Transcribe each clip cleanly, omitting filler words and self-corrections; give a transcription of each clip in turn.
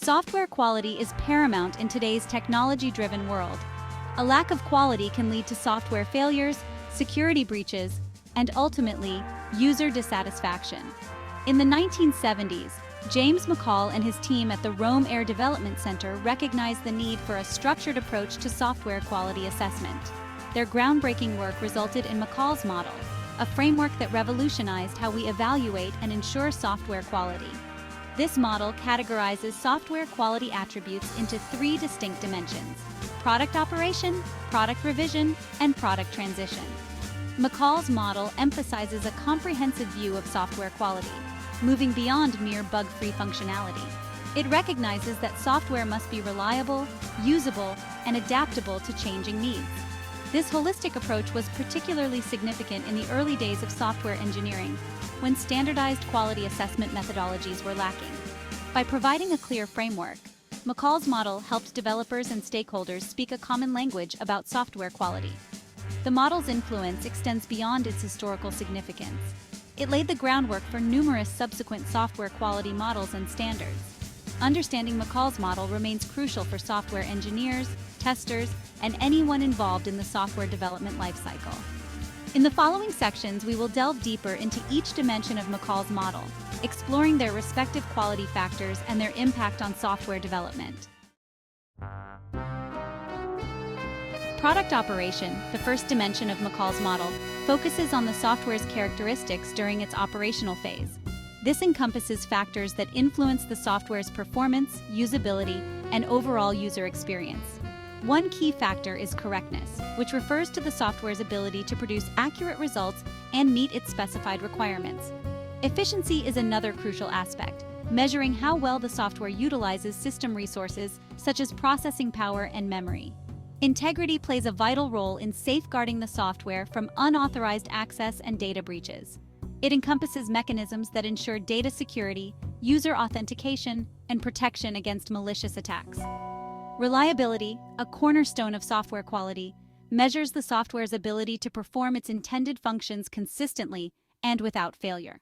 Software quality is paramount in today's technology-driven world. A lack of quality can lead to software failures, security breaches, and ultimately, user dissatisfaction. In the 1970s, James McCall and his team at the Rome Air Development Center recognized the need for a structured approach to software quality assessment. Their groundbreaking work resulted in McCall's model, a framework that revolutionized how we evaluate and ensure software quality. This model categorizes software quality attributes into three distinct dimensions: product operation, product revision, and product transition. McCall's model emphasizes a comprehensive view of software quality, moving beyond mere bug-free functionality. It recognizes that software must be reliable, usable, and adaptable to changing needs. This holistic approach was particularly significant in the early days of software engineering, when standardized quality assessment methodologies were lacking. By providing a clear framework, McCall's model helped developers and stakeholders speak a common language about software quality. The model's influence extends beyond its historical significance. It laid the groundwork for numerous subsequent software quality models and standards. Understanding McCall's model remains crucial for software engineers, testers, and anyone involved in the software development lifecycle. In the following sections, we will delve deeper into each dimension of McCall's model, exploring their respective quality factors and their impact on software development. Product operation, the first dimension of McCall's model, focuses on the software's characteristics during its operational phase. This encompasses factors that influence the software's performance, usability, and overall user experience. One key factor is correctness, which refers to the software's ability to produce accurate results and meet its specified requirements. Efficiency is another crucial aspect, measuring how well the software utilizes system resources such as processing power and memory. Integrity plays a vital role in safeguarding the software from unauthorized access and data breaches. It encompasses mechanisms that ensure data security, user authentication, and protection against malicious attacks. Reliability, a cornerstone of software quality, measures the software's ability to perform its intended functions consistently and without failure.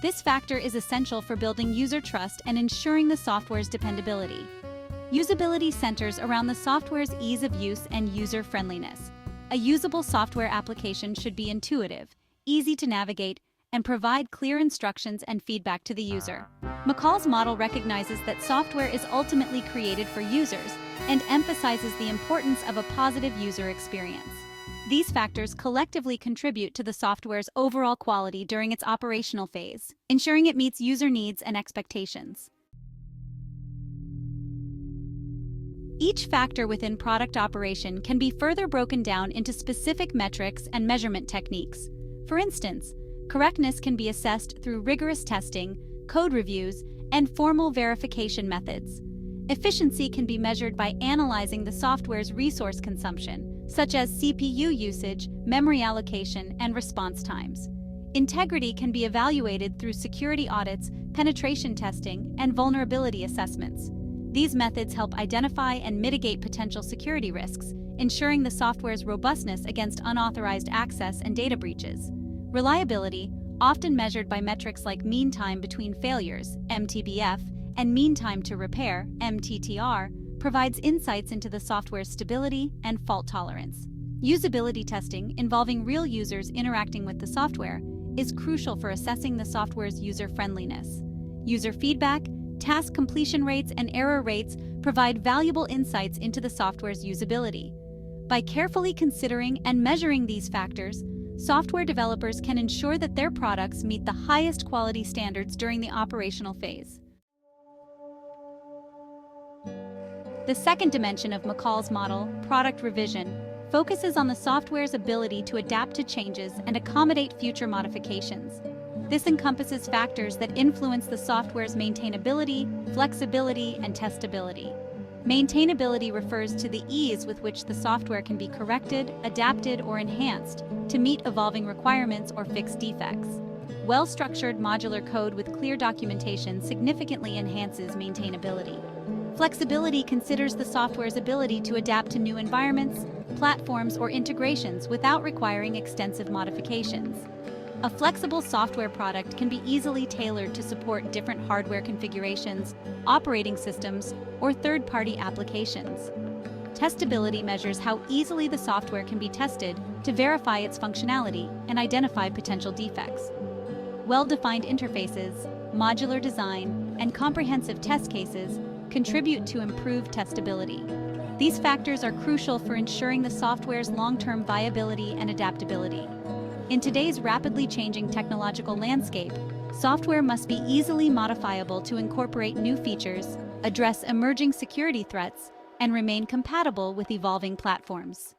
This factor is essential for building user trust and ensuring the software's dependability. Usability centers around the software's ease of use and user-friendliness. A usable software application should be intuitive, easy to navigate, and provide clear instructions and feedback to the user. McCall's model recognizes that software is ultimately created for users and emphasizes the importance of a positive user experience. These factors collectively contribute to the software's overall quality during its operational phase, ensuring it meets user needs and expectations. Each factor within product operation can be further broken down into specific metrics and measurement techniques. For instance, correctness can be assessed through rigorous testing, code reviews, and formal verification methods. Efficiency can be measured by analyzing the software's resource consumption, such as CPU usage, memory allocation, and response times. Integrity can be evaluated through security audits, penetration testing, and vulnerability assessments. These methods help identify and mitigate potential security risks, ensuring the software's robustness against unauthorized access and data breaches. Reliability, often measured by metrics like mean time between failures, MTBF, and mean time to repair, MTTR, provides insights into the software's stability and fault tolerance. Usability testing, involving real users interacting with the software, is crucial for assessing the software's user-friendliness. User feedback, task completion rates, and error rates provide valuable insights into the software's usability. By carefully considering and measuring these factors, software developers can ensure that their products meet the highest quality standards during the operational phase. The second dimension of McCall's model, product revision, focuses on the software's ability to adapt to changes and accommodate future modifications. This encompasses factors that influence the software's maintainability, flexibility, and testability. Maintainability refers to the ease with which the software can be corrected, adapted, or enhanced to meet evolving requirements or fix defects. Well-structured modular code with clear documentation significantly enhances maintainability. Flexibility considers the software's ability to adapt to new environments, platforms, or integrations without requiring extensive modifications. A flexible software product can be easily tailored to support different hardware configurations, operating systems, or third-party applications. Testability measures how easily the software can be tested to verify its functionality and identify potential defects. Well-defined interfaces, modular design, and comprehensive test cases contribute to improved testability. These factors are crucial for ensuring the software's long-term viability and adaptability. In today's rapidly changing technological landscape, software must be easily modifiable to incorporate new features, address emerging security threats, and remain compatible with evolving platforms.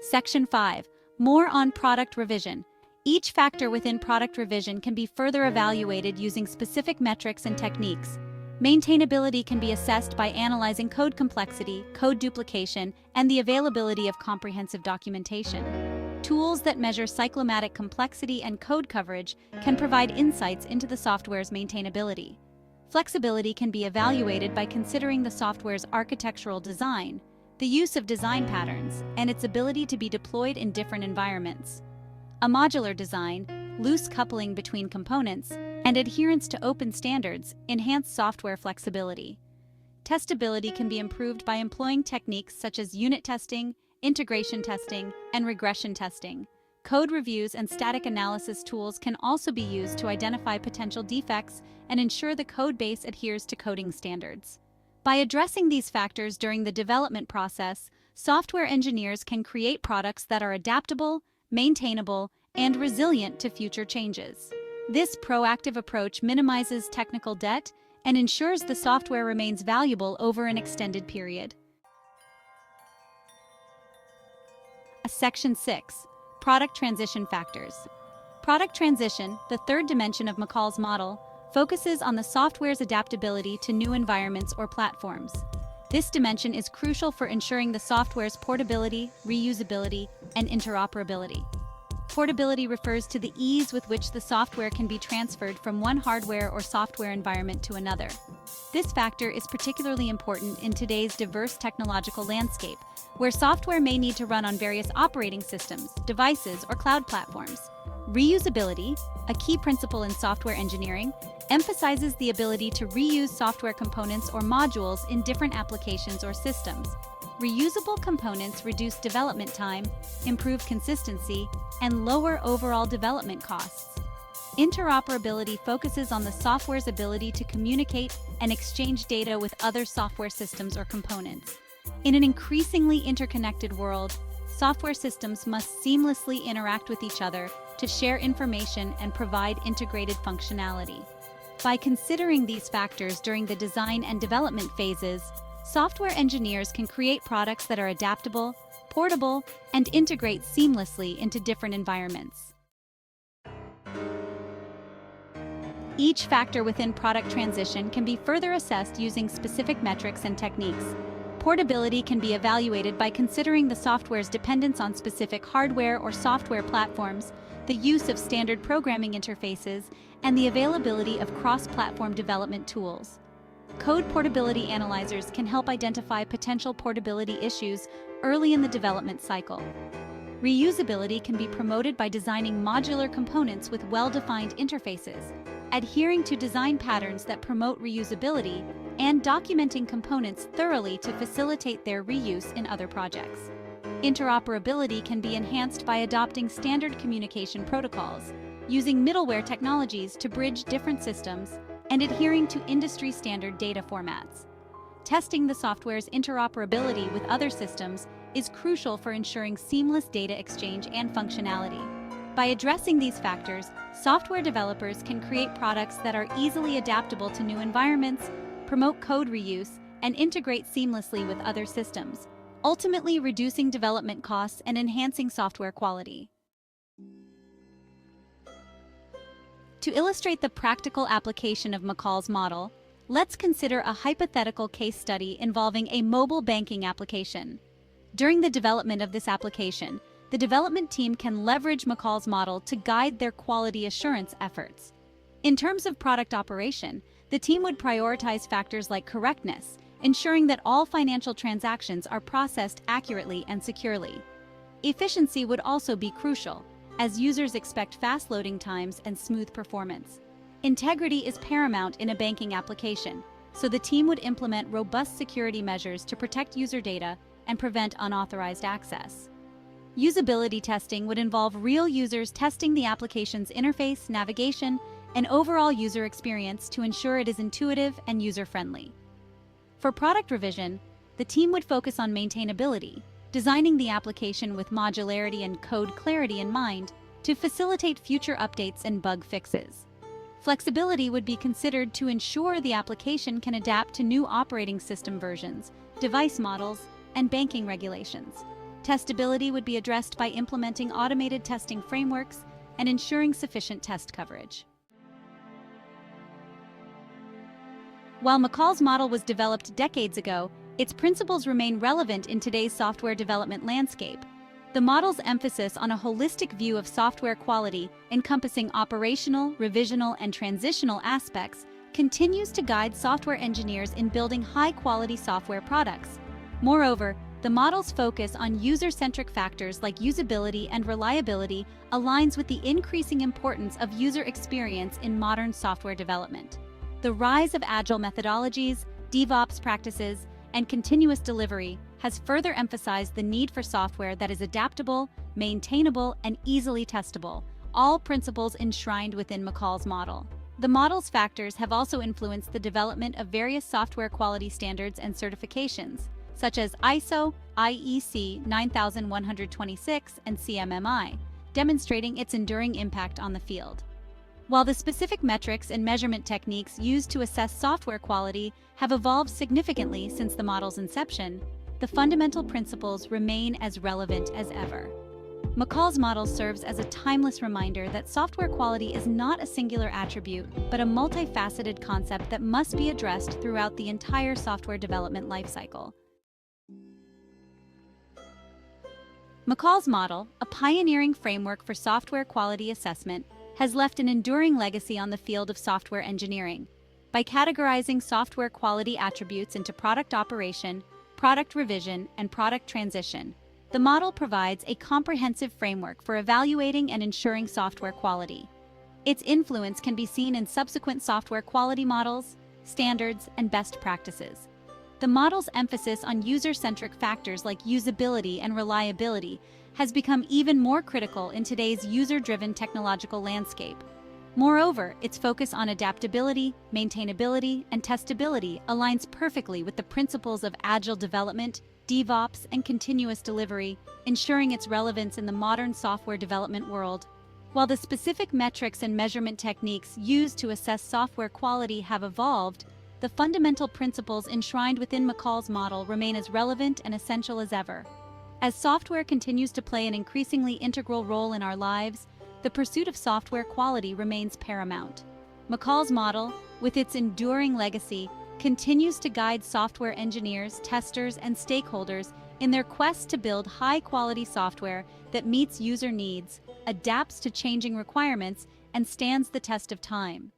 Section 5. More on product revision. Each factor within product revision can be further evaluated using specific metrics and techniques. Maintainability can be assessed by analyzing code complexity, code duplication, and the availability of comprehensive documentation. Tools that measure cyclomatic complexity and code coverage can provide insights into the software's maintainability. Flexibility can be evaluated by considering the software's architectural design, the use of design patterns, and its ability to be deployed in different environments. A modular design, loose coupling between components, and adherence to open standards enhance software flexibility. Testability can be improved by employing techniques such as unit testing, integration testing, and regression testing. Code reviews and static analysis tools can also be used to identify potential defects and ensure the code base adheres to coding standards. By addressing these factors during the development process, software engineers can create products that are adaptable, maintainable, and resilient to future changes. This proactive approach minimizes technical debt and ensures the software remains valuable over an extended period. Section 6. Product transition factors. Product transition, the third dimension of McCall's model, focuses on the software's adaptability to new environments or platforms. This dimension is crucial for ensuring the software's portability, reusability, and interoperability. Portability refers to the ease with which the software can be transferred from one hardware or software environment to another. This factor is particularly important in today's diverse technological landscape, where software may need to run on various operating systems, devices, or cloud platforms. Reusability, a key principle in software engineering, emphasizes the ability to reuse software components or modules in different applications or systems. Reusable components reduce development time, improve consistency, and lower overall development costs. Interoperability focuses on the software's ability to communicate and exchange data with other software systems or components. In an increasingly interconnected world, software systems must seamlessly interact with each other to share information and provide integrated functionality. By considering these factors during the design and development phases, software engineers can create products that are adaptable, portable, and integrate seamlessly into different environments. Each factor within product transition can be further assessed using specific metrics and techniques. Portability can be evaluated by considering the software's dependence on specific hardware or software platforms, the use of standard programming interfaces, and the availability of cross-platform development tools. Code portability analyzers can help identify potential portability issues early in the development cycle. Reusability can be promoted by designing modular components with well-defined interfaces, adhering to design patterns that promote reusability, and documenting components thoroughly to facilitate their reuse in other projects. Interoperability can be enhanced by adopting standard communication protocols, using middleware technologies to bridge different systems, and adhering to industry-standard data formats. Testing the software's interoperability with other systems is crucial for ensuring seamless data exchange and functionality. By addressing these factors, software developers can create products that are easily adaptable to new environments, promote code reuse, and integrate seamlessly with other systems, ultimately reducing development costs and enhancing software quality. To illustrate the practical application of McCall's model, let's consider a hypothetical case study involving a mobile banking application. During the development of this application, the development team can leverage McCall's model to guide their quality assurance efforts. In terms of product operation, the team would prioritize factors like correctness, ensuring that all financial transactions are processed accurately and securely. Efficiency would also be crucial, as users expect fast loading times and smooth performance. Integrity is paramount in a banking application, so the team would implement robust security measures to protect user data and prevent unauthorized access. Usability testing would involve real users testing the application's interface, navigation, and overall user experience to ensure it is intuitive and user-friendly. For product revision, the team would focus on maintainability, designing the application with modularity and code clarity in mind to facilitate future updates and bug fixes. Flexibility would be considered to ensure the application can adapt to new operating system versions, device models, and banking regulations. Testability would be addressed by implementing automated testing frameworks and ensuring sufficient test coverage. While McCall's model was developed decades ago, its principles remain relevant in today's software development landscape. The model's emphasis on a holistic view of software quality, encompassing operational, revisional, and transitional aspects, continues to guide software engineers in building high-quality software products. Moreover, the model's focus on user-centric factors like usability and reliability aligns with the increasing importance of user experience in modern software development. The rise of agile methodologies, DevOps practices, and continuous delivery has further emphasized the need for software that is adaptable, maintainable, and easily testable, all principles enshrined within McCall's model. The model's factors have also influenced the development of various software quality standards and certifications, such as ISO, IEC 9126, and CMMI, demonstrating its enduring impact on the field. While the specific metrics and measurement techniques used to assess software quality have evolved significantly since the model's inception, the fundamental principles remain as relevant as ever. McCall's model serves as a timeless reminder that software quality is not a singular attribute, but a multifaceted concept that must be addressed throughout the entire software development lifecycle. McCall's model, a pioneering framework for software quality assessment, has left an enduring legacy on the field of software engineering. By categorizing software quality attributes into product operation, product revision, and product transition, the model provides a comprehensive framework for evaluating and ensuring software quality. Its influence can be seen in subsequent software quality models, standards, and best practices. The model's emphasis on user-centric factors like usability and reliability has become even more critical in today's user-driven technological landscape. Moreover, its focus on adaptability, maintainability, and testability aligns perfectly with the principles of agile development, DevOps, and continuous delivery, ensuring its relevance in the modern software development world. While the specific metrics and measurement techniques used to assess software quality have evolved, the fundamental principles enshrined within McCall's model remain as relevant and essential as ever. As software continues to play an increasingly integral role in our lives, the pursuit of software quality remains paramount. McCall's model, with its enduring legacy, continues to guide software engineers, testers, and stakeholders in their quest to build high-quality software that meets user needs, adapts to changing requirements, and stands the test of time.